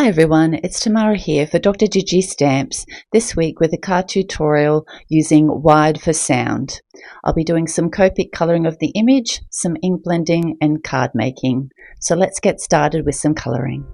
Hi everyone, it's Tamara here for Dr. Digi Stamps, this week with a card tutorial using Wide for Sound. I'll be doing some Copic colouring of the image, some ink blending and card making. So let's get started with some colouring.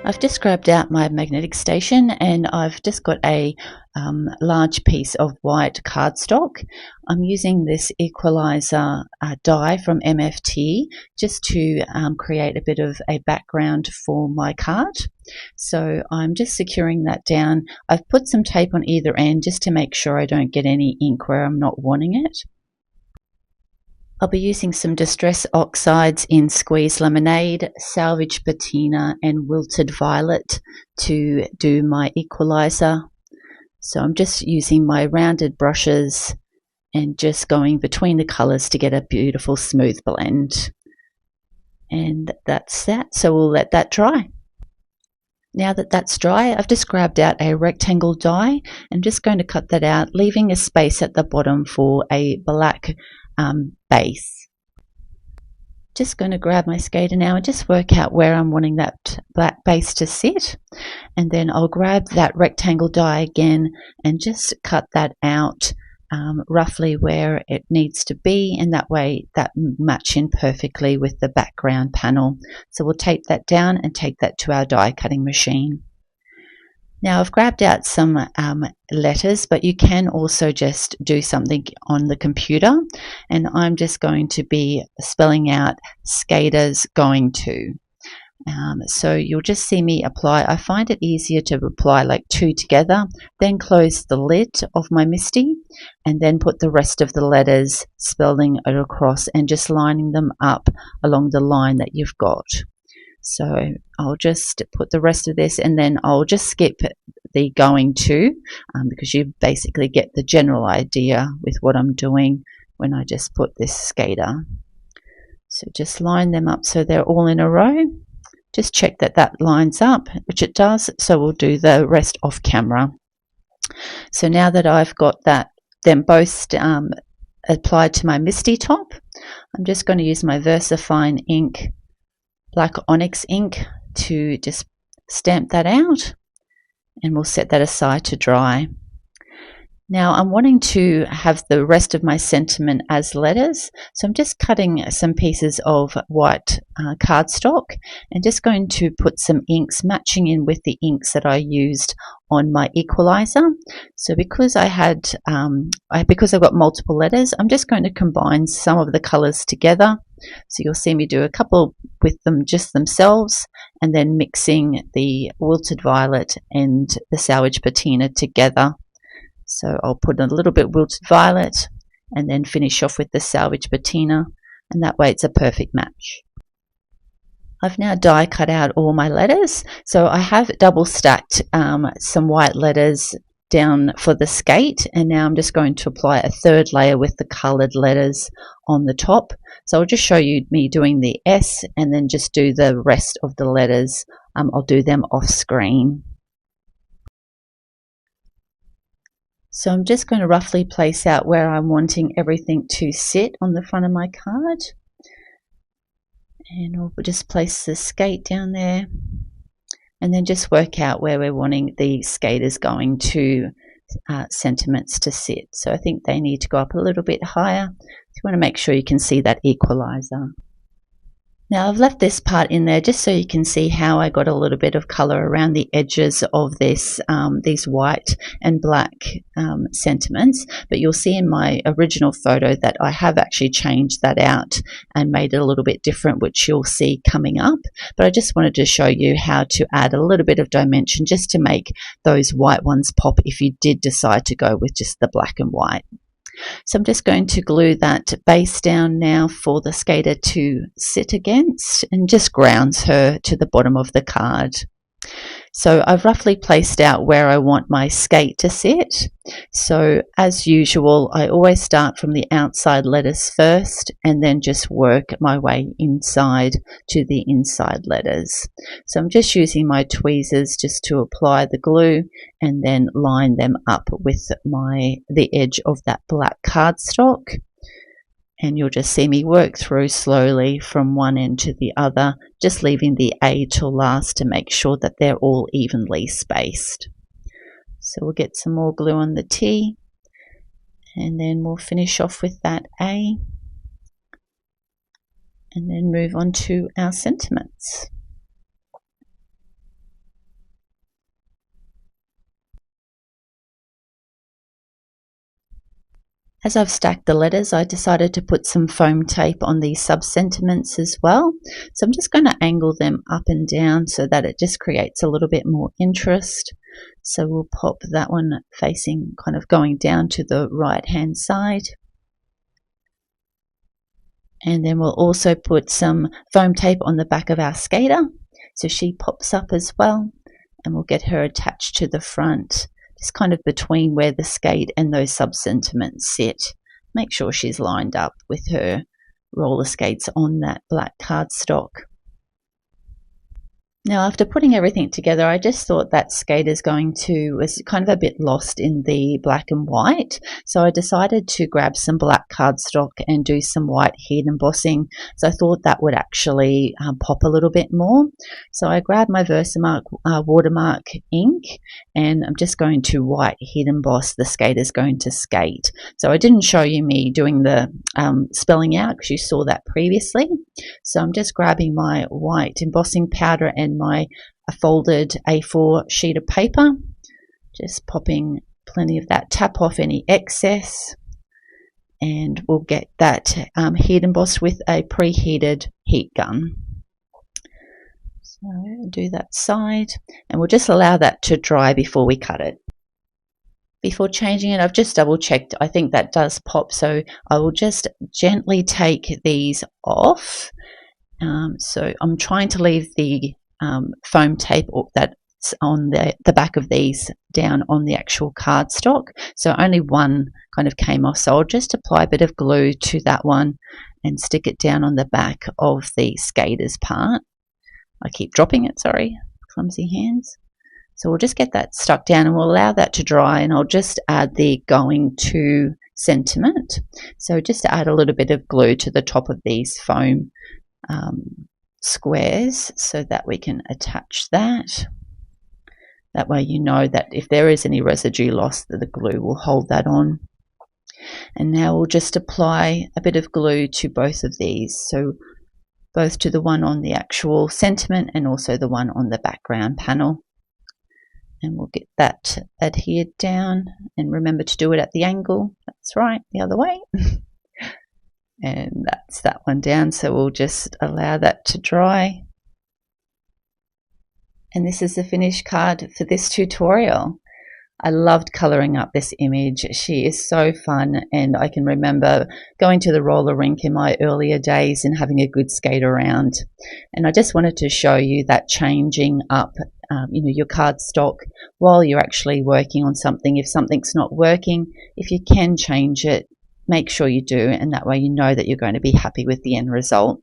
I've just grabbed out my magnetic station and I've just got a large piece of white cardstock. I'm using this equalizer die from MFT just to create a bit of a background for my card. So I'm just securing that down. I've put some tape on either end just to make sure I don't get any ink where I'm not wanting it. I'll be using some Distress Oxides in Squeeze Lemonade, Salvage Patina and Wilted Violet to do my equalizer. So I'm just using my rounded brushes and just going between the colours to get a beautiful smooth blend. And that's that, so we'll let that dry. Now that that's dry, I've just grabbed out a rectangle die and just going to cut that out, leaving a space at the bottom for a black base. Just going to grab my skater now and just work out where I'm wanting that black base to sit, and then I'll grab that rectangle die again and just cut that out roughly where it needs to be, and that way that match in perfectly with the background panel. So we'll tape that down and take that to our die cutting machine. Now I've grabbed out some letters, but you can also just do something on the computer, and I'm just going to be spelling out skaters going to. So you'll just see me apply. I find it easier to apply like two together, then close the lid of my MISTI, and then put the rest of the letters, spelling it across and just lining them up along the line that you've got. So I'll just put the rest of this, and then I'll just skip the going to because you basically get the general idea with what I'm doing when I just put this skater. So just line them up so they're all in a row. Just check that that lines up, which it does, so we'll do the rest off camera. So now that I've got them both applied to my MISTI top, I'm just going to use my VersaFine ink, Black Onyx ink, to just stamp that out, and we'll set that aside to dry. Now I'm wanting to have the rest of my sentiment as letters, so I'm just cutting some pieces of white cardstock and just going to put some inks matching in with the inks that I used on my equalizer. So because because I've got multiple letters, I'm just going to combine some of the colors together. So you'll see me do a couple with them just themselves, and then mixing the Wilted Violet and the Salvage Patina together. So I'll put a little bit Wilted Violet and then finish off with the Salvage Patina, and that way it's a perfect match. I've now die cut out all my letters, so I have double stacked some white letters down for the skate, and now I'm just going to apply a third layer with the coloured letters on the top. So I'll just show you me doing the S and then just do the rest of the letters. I'll do them off screen. So I'm just going to roughly place out where I'm wanting everything to sit on the front of my card. And we'll just place the skate down there, and then just work out where we're wanting the skaters going to sentiments to sit. So I think they need to go up a little bit higher. You want to make sure you can see that equalizer. Now I've left this part in there just so you can see how I got a little bit of color around the edges of this these white and black sentiments, but you'll see in my original photo that I have actually changed that out and made it a little bit different, which you'll see coming up. But I just wanted to show you how to add a little bit of dimension just to make those white ones pop if you did decide to go with just the black and white. So I'm just going to glue that base down now for the skater to sit against, and just grounds her to the bottom of the card. So I've roughly placed out where I want my skate to sit. So as usual, I always start from the outside letters first and then just work my way inside to the inside letters. So I'm just using my tweezers just to apply the glue and then line them up with the edge of that black cardstock. And you'll just see me work through slowly from one end to the other, just leaving the A till last to make sure that they're all evenly spaced. So we'll get some more glue on the T, and then we'll finish off with that A, and then move on to our sentiments. As I've stacked the letters, I decided to put some foam tape on the sub-sentiments as well. So I'm just going to angle them up and down so that it just creates a little bit more interest. So we'll pop that one facing, kind of going down to the right hand side. And then we'll also put some foam tape on the back of our skater, so she pops up as well, and we'll get her attached to the front, just kind of between where the skate and those sub-sentiments sit. Make sure she's lined up with her roller skates on that black cardstock. Now, after putting everything together, I just thought that skater's was kind of a bit lost in the black and white. So I decided to grab some black cardstock and do some white heat embossing. So I thought that would actually pop a little bit more. So I grabbed my Versamark watermark ink, and I'm just going to white heat emboss the skater's going to skate. So I didn't show you me doing the spelling out because you saw that previously. So I'm just grabbing my white embossing powder and my folded A4 sheet of paper, just popping plenty of that, tap off any excess, and we'll get that heat embossed with a preheated heat gun. So do that side, and we'll just allow that to dry before we cut it. Before changing it, I've just double checked. I think that does pop, so I will just gently take these off. So I'm trying to leave the foam tape that's on the back of these down on the actual cardstock. So only one kind of came off. So I'll just apply a bit of glue to that one and stick it down on the back of the skater's part. I keep dropping it, sorry, clumsy hands. So we'll just get that stuck down and we'll allow that to dry, and I'll just add the going to sentiment. So just to add a little bit of glue to the top of these foam squares so that we can attach that. That way you know that if there is any residue lost, that the glue will hold that on. And now we'll just apply a bit of glue to both of these, so both to the one on the actual sentiment and also the one on the background panel. And we'll get that adhered down, and remember to do it at the angle. That's right, the other way. And that's that one down, so we'll just allow that to dry. And this is the finished card for this tutorial. I loved colouring up this image. She is so fun, and I can remember going to the roller rink in my earlier days and having a good skate around. And I just wanted to show you that changing up your cardstock while you're actually working on something. If something's not working, if you can change it, make sure you do, and that way you know that you're going to be happy with the end result.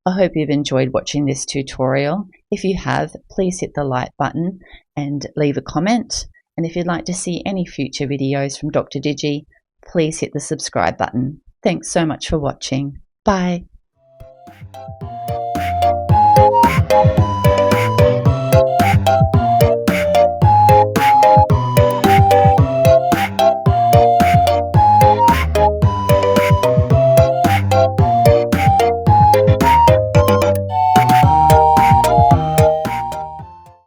I hope you've enjoyed watching this tutorial. If you have, please hit the like button and leave a comment. And if you'd like to see any future videos from Dr. Digi, please hit the subscribe button. Thanks so much for watching. Bye.